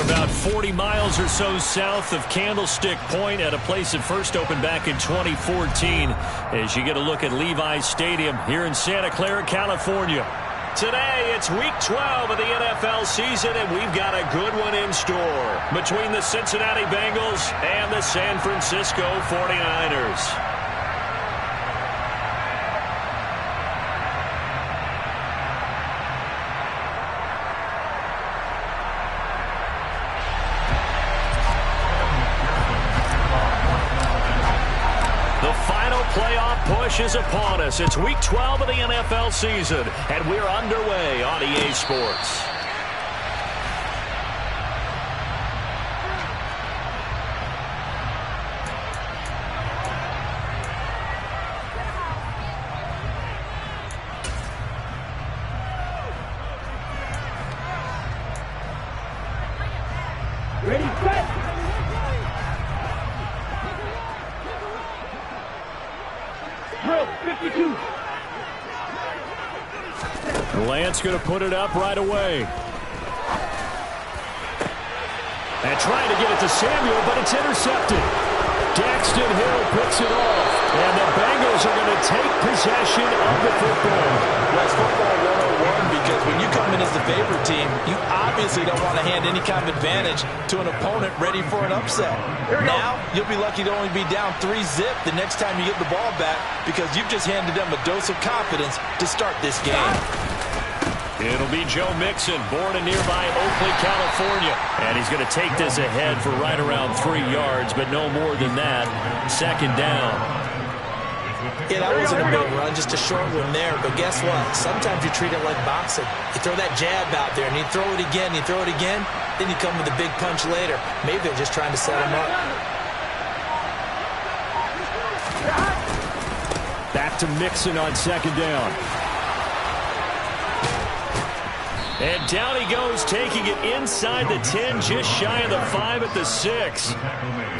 about 40 miles or so south of Candlestick Point at a place that first opened back in 2014 as you get a look at Levi's Stadium here in Santa Clara, California. Today, it's Week 12 of the NFL season, and we've got a good one in store between the Cincinnati Bengals and the San Francisco 49ers. Playoff push is upon us. It's Week 12 of the NFL season, and we're underway on EA Sports. Ready, set! Drill, 52. Lance going to put it up right away. And trying to get it to Samuel, but it's intercepted. Daxton Hill picks it off. And the Bengals are going to take possession of the football. Well, it's football 101 because when you come in as the favorite team, you obviously don't want to hand any kind of advantage to an opponent ready for an upset. Now, you'll be lucky to only be down 3-zip the next time you get the ball back because you've just handed them a dose of confidence to start this game. It'll be Joe Mixon, born in nearby Oakley, California. And he's going to take this ahead for right around 3 yards, but no more than that. Second down. Yeah, that wasn't a big run, just a short one there. But guess what? Sometimes you treat it like boxing. You throw that jab out there, and you throw it again, then you come with a big punch later. Maybe they're just trying to set him up. Back to Mixon on second down. And down he goes, taking it inside the 10, just shy of the 5 at the 6.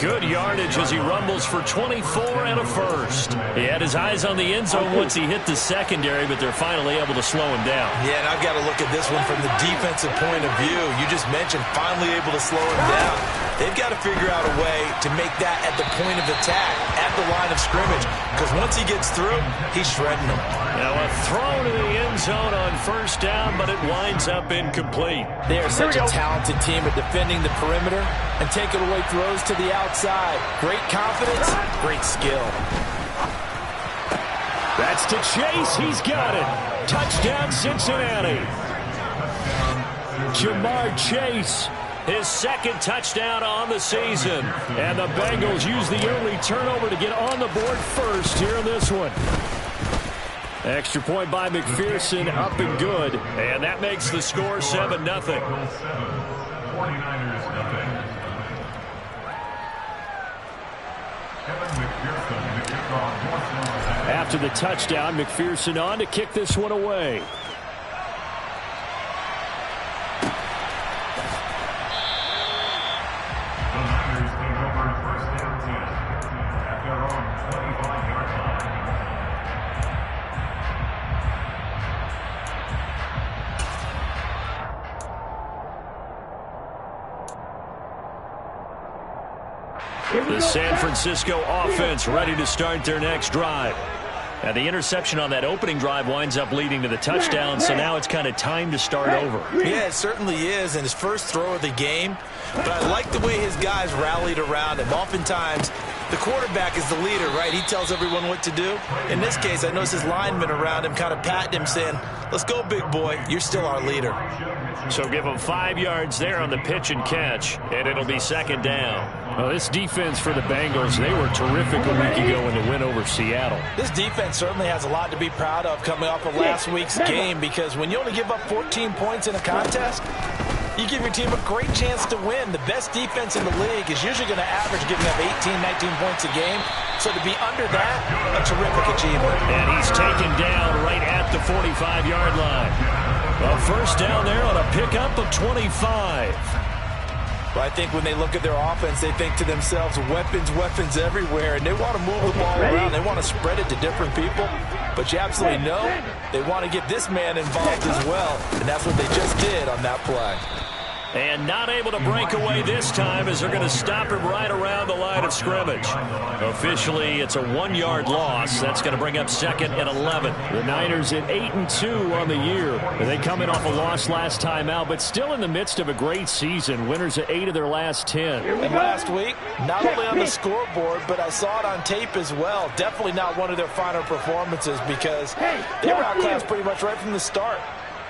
Good yardage as he rumbles for 24 and a first. He had his eyes on the end zone once he hit the secondary, but they're finally able to slow him down. Yeah, and I've got to look at this one from the defensive point of view. You just mentioned finally able to slow him down. They've got to figure out a way to make that at the point of attack, at the line of scrimmage, because once he gets through, he's shredding them. Now a throw to the end zone on first down, but it winds up incomplete. They are such a talented team at defending the perimeter and taking away throws to the outside. Great confidence, great skill. That's to Chase. He's got it. Touchdown, Cincinnati. Jamar Chase, his second touchdown on the season. And the Bengals use the early turnover to get on the board first here in this one. Extra point by McPherson, up and good. And that makes the score 7-0. After the touchdown, McPherson on to kick this one away. The San Francisco offense ready to start their next drive. Now the interception on that opening drive winds up leading to the touchdown, so now it's kind of time to start over. Yeah, it certainly is, and his first throw of the game. But I like the way his guys rallied around him. Oftentimes, the quarterback is the leader, right? He tells everyone what to do. In this case, I noticed his linemen around him kind of patting him, saying, let's go, big boy. You're still our leader. So give him 5 yards there on the pitch and catch, and it'll be second down. Well, this defense for the Bengals, they were terrific a week ago in the win over Seattle. This defense certainly has a lot to be proud of coming off of last week's game, because when you only give up 14 points in a contest, you give your team a great chance to win. The best defense in the league is usually going to average giving up 18, 19 points a game. So to be under that, a terrific achievement. And he's taken down right at the 45-yard line. Well, first down there on a pickup of 25. Well, I think when they look at their offense, they think to themselves, weapons, weapons everywhere, and they want to move the ball around. They want to spread it to different people, but you absolutely know they want to get this man involved as well, and that's what they just did on that play. And not able to break away this time as they're going to stop him right around the line of scrimmage. Officially, it's a 1-yard loss. That's going to bring up 2nd and 11. The Niners at 8-2 on the year. They come in off a loss last time out, but still in the midst of a great season. Winners at 8 of their last 10. And last week, not only on the scoreboard, but I saw it on tape as well. Definitely not one of their finer performances because they were outclassed pretty much right from the start.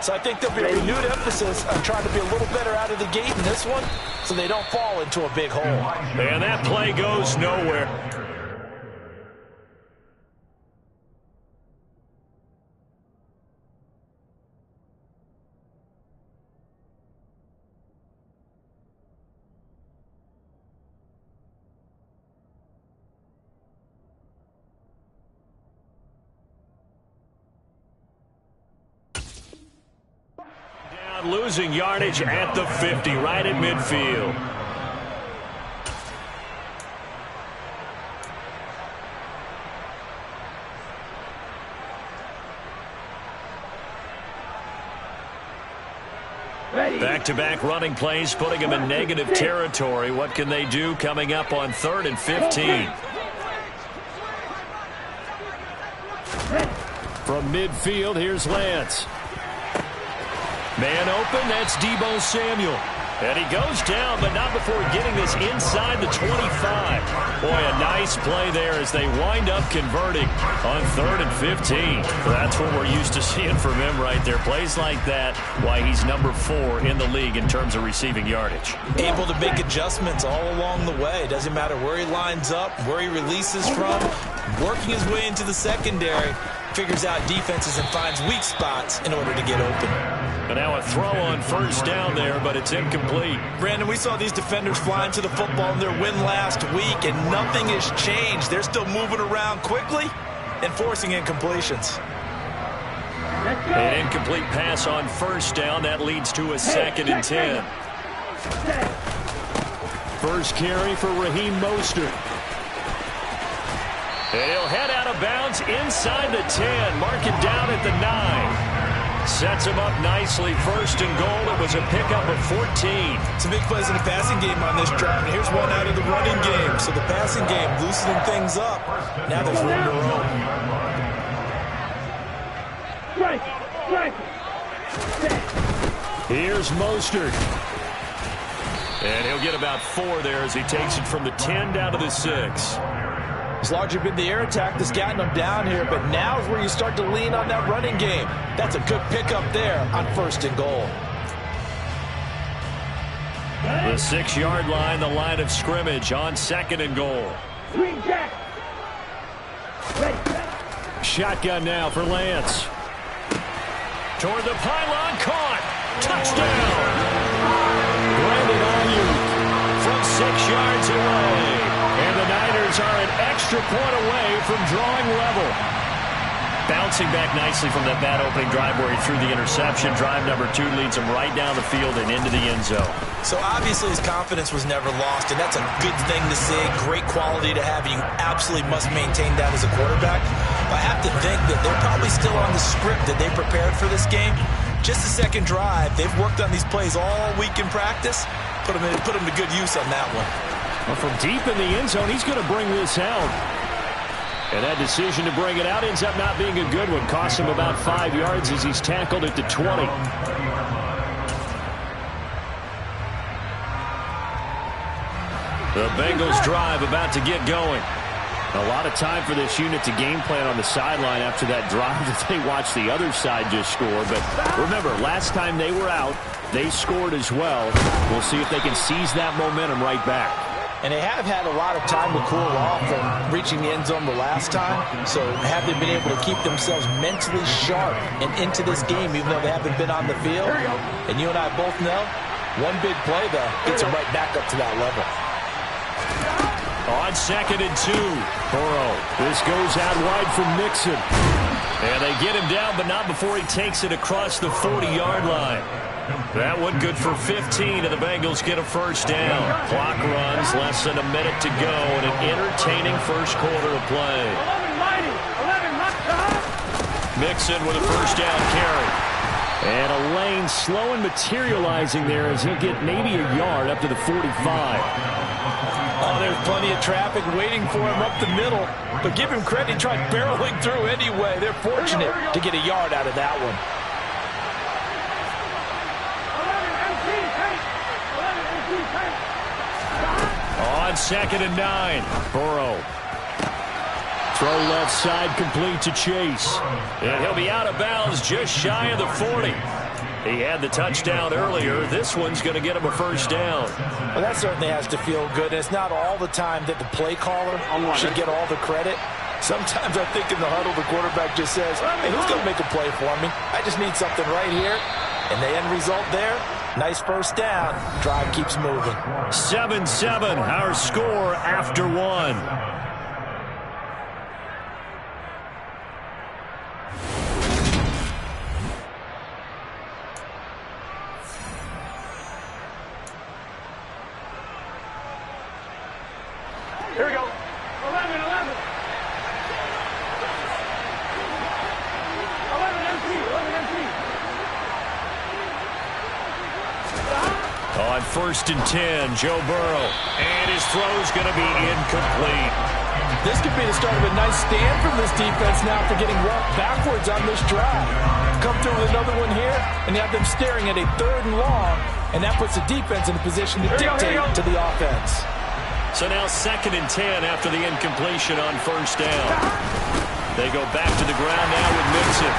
So I think there'll be a renewed emphasis on trying to be a little better out of the gate in this one so they don't fall into a big hole. And that play goes nowhere. Losing yardage at the 50, right at midfield. Back-to-back running plays, putting them in negative territory. What can they do coming up on 3rd and 15? From midfield, here's Lance. Man open, that's Deebo Samuel. And he goes down, but not before getting this inside the 25. Boy, a nice play there as they wind up converting on 3rd and 15. That's what we're used to seeing from him right there. Plays like that, why he's number 4 in the league in terms of receiving yardage. Able to make adjustments all along the way. Doesn't matter where he lines up, where he releases from. Working his way into the secondary. Figures out defenses and finds weak spots in order to get open. And now a throw on 1st down there, but it's incomplete. Brandon, we saw these defenders flying to the football in their win last week, and nothing has changed. They're still moving around quickly and forcing incompletions. An incomplete pass on 1st down. That leads to a 2nd and 10. First carry for Raheem Mostert. And he'll head out of bounds inside the 10. Mark it down at the 9. Sets him up nicely. 1st and goal. It was a pickup of 14. Some big plays in the passing game on this drive. And here's one out of the running game. So the passing game loosening things up. Now there's room to roam. Here's Mostert. And he'll get about 4 there as he takes it from the 10 down to the 6. It's largely been the air attack that's gotten them down here, but now is where you start to lean on that running game. That's a good pickup there on 1st and goal. The 6-yard line, the line of scrimmage on 2nd and goal. Shotgun now for Lance. Toward the pylon, caught. Touchdown. Brandon Ayuk from 6 yards away. And the Niners are an extra point away from drawing level. Bouncing back nicely from that bad opening drive where he threw the interception. Drive number 2 leads him right down the field and into the end zone. So obviously his confidence was never lost, and that's a good thing to see. Great quality to have. You absolutely must maintain that as a quarterback. But I have to think that they're probably still on the script that they prepared for this game. Just the 2nd drive. They've worked on these plays all week in practice. Put them to good use on that one. Well, from deep in the end zone, he's going to bring this out. And that decision to bring it out ends up not being a good one. Costs him about 5 yards as he's tackled at the 20. The Bengals drive about to get going. A lot of time for this unit to game plan on the sideline after that drive that they watched the other side just score. But remember, last time they were out, they scored as well. We'll see if they can seize that momentum right back. And they have had a lot of time to cool off from reaching the end zone the last time. So have they been able to keep themselves mentally sharp and into this game even though they haven't been on the field? And you and I both know, one big play, though, gets them right back up to that level. On 2nd and 2. Burrow. This goes out wide from Mixon. And they get him down, but not before he takes it across the 40-yard line. That one good for 15, and the Bengals get a 1st down. Clock runs, less than a minute to go, and an entertaining 1st quarter of play. Mixon with a 1st down carry. And a lane slow and materializing there as he'll get maybe a yard up to the 45. Oh, there's plenty of traffic waiting for him up the middle. But give him credit, he tried barreling through anyway. They're fortunate to get a yard out of that one. On 2nd and 9. Burrow. Throw left side complete to Chase. And he'll be out of bounds just shy of the 40. He had the touchdown earlier. This one's going to get him a first down. Well, that certainly has to feel good. And it's not all the time that the play caller should get all the credit. Sometimes I think in the huddle, the quarterback just says, hey, who's going to make a play for me? I just need something right here. And the end result there, nice first down. Drive keeps moving. 7-7, our score after 1. Here we go. 11, 11. 11 MC, 11 MC. On 1st and 10, Joe Burrow. And his throw's going to be incomplete. This could be the start of a nice stand from this defense now for getting walked backwards on this drive. Come through with another one here, and you have them staring at a 3rd and long, and that puts the defense in a position to dictate to the offense. So now 2nd and 10 after the incompletion on 1st down. They go back to the ground now with Mixon.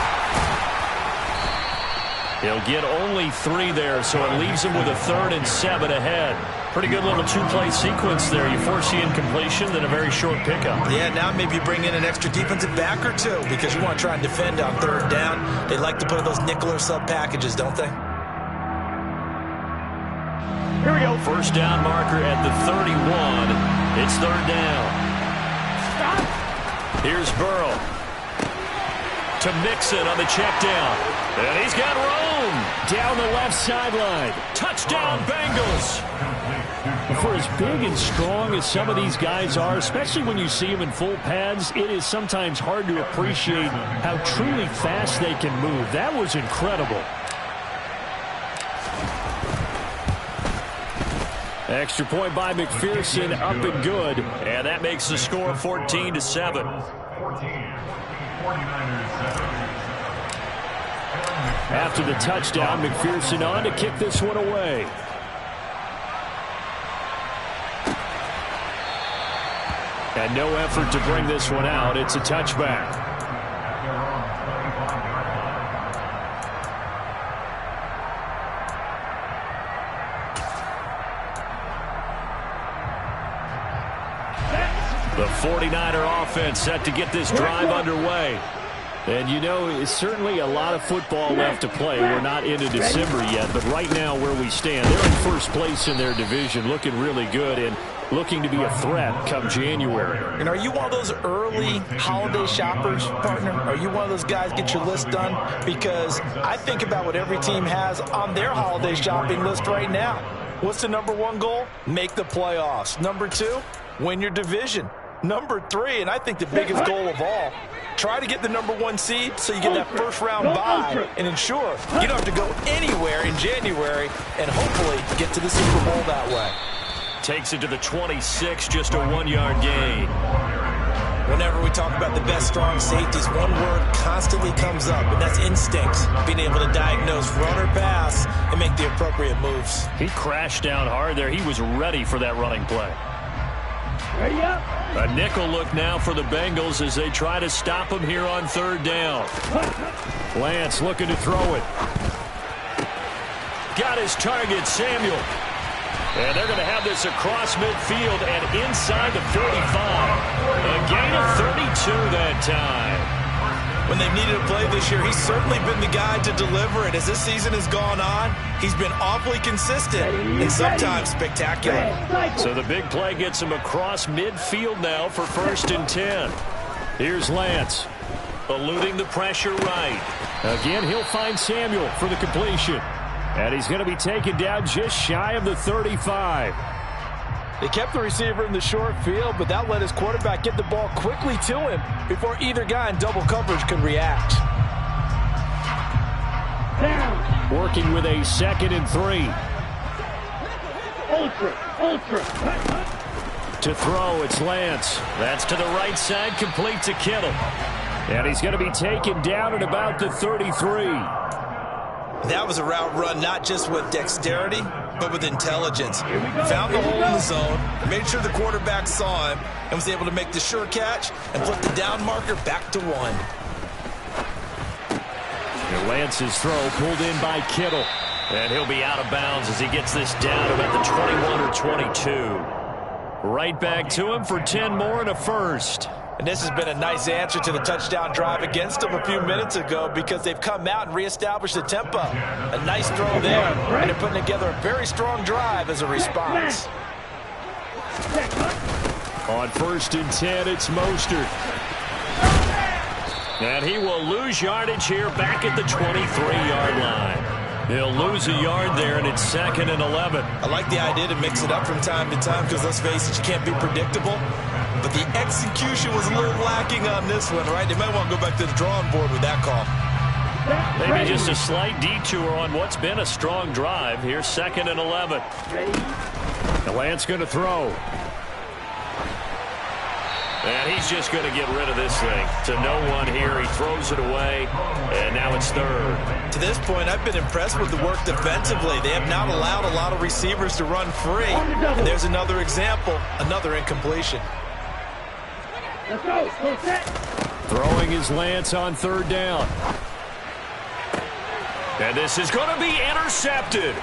He'll get only 3 there, so it leaves him with a 3rd and 7 ahead. Pretty good little 2-play sequence there. You force the incompletion, then a very short pickup. Yeah, now maybe you bring in an extra defensive back or 2 because you want to try and defend on 3rd down. They like to put those nickel or sub packages, don't they? Here we go. First down marker at the 31. It's 3rd down. Stop. Here's Burrow. To Mixon on the check down. And he's got room. Down the left sideline. Touchdown, Bengals. For as big and strong as some of these guys are, especially when you see them in full pads, it is sometimes hard to appreciate how truly fast they can move. That was incredible. Extra point by McPherson, up and good. And that makes the score 14-7. After the touchdown, McPherson on to kick this one away. And no effort to bring this one out. It's a touchback. The 49er offense set to get this drive underway. And you know, it's certainly a lot of football left to play. We're not into December yet, but right now where we stand, they're in first place in their division, looking really good and looking to be a threat come January. And are you one of those early holiday shoppers, partner? Are you one of those guys get your list done? Because I think about what every team has on their holiday shopping list right now. What's the #1 goal? Make the playoffs. #2, win your division. #3, and I think the biggest goal of all, try to get the #1 seed so you get that first round bye and ensure you don't have to go anywhere in January and hopefully get to the Super Bowl that way. Takes it to the 26, just a 1-yard gain. Whenever we talk about the best strong safeties, one word constantly comes up, and that's instincts. Being able to diagnose run or pass and make the appropriate moves. He crashed down hard there. He was ready for that running play. Ready up. A nickel look now for the Bengals as they try to stop him here on 3rd down. Lance looking to throw it. Got his target, Samuel. And they're going to have this across midfield and inside the 45. A gain of 32 that time. When they've needed a play this year, he's certainly been the guy to deliver it. As this season has gone on, he's been awfully consistent and sometimes spectacular. So the big play gets him across midfield now for 1st and 10. Here's Lance. Eluding the pressure right. Again, he'll find Samuel for the completion. And he's going to be taken down just shy of the 35. They kept the receiver in the short field, but that let his quarterback get the ball quickly to him before either guy in double coverage could react. Down. Working with a 2nd and 3. Ultra. To throw, it's Lance. That's to the right side, complete to Kittle. And he's going to be taken down at about the 33. That was a route run not just with dexterity, but with intelligence. Found the hole in the zone, made sure the quarterback saw him, and was able to make the sure catch and flip the down marker back to 1. And Lance's throw pulled in by Kittle. And he'll be out of bounds as he gets this down about the 21 or 22. Right back to him for 10 more and a first. And this has been a nice answer to the touchdown drive against them a few minutes ago because they've come out and reestablished the tempo. A nice throw there, and they're putting together a very strong drive as a response. On 1st and 10, it's Mostert. And he will lose yardage here back at the 23-yard line. He'll lose a yard there, and it's 2nd and 11. I like the idea to mix it up from time to time because, let's face it, you can't be predictable. But the execution was a little lacking on this one, right? They might want to go back to the drawing board with that call. Maybe just a slight detour on what's been a strong drive. Here's 2nd and 11. And Lance going to throw. And he's just going to get rid of this thing. To no one here. He throws it away. And now it's 3rd. To this point, I've been impressed with the work defensively. They have not allowed a lot of receivers to run free. And there's another example, another incompletion. Let's go. Go set. Throwing his Lance on 3rd down. And this is going to be intercepted.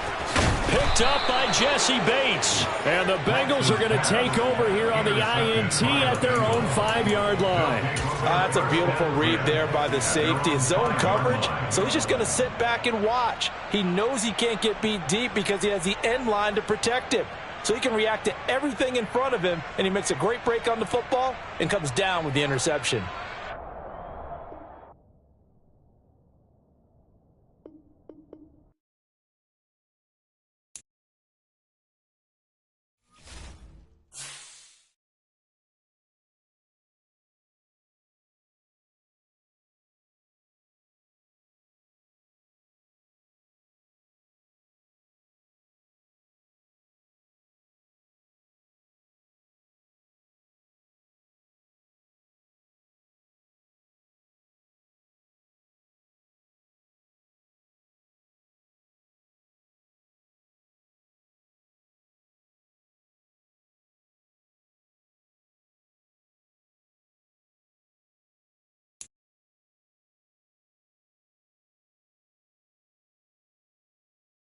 Picked up by Jesse Bates. And the Bengals are going to take over here on the INT at their own 5-yard line. That's a beautiful read there by the safety. Zone coverage, so he's just going to sit back and watch. He knows he can't get beat deep because he has the end line to protect him. So he can react to everything in front of him, and he makes a great break on the football and comes down with the interception.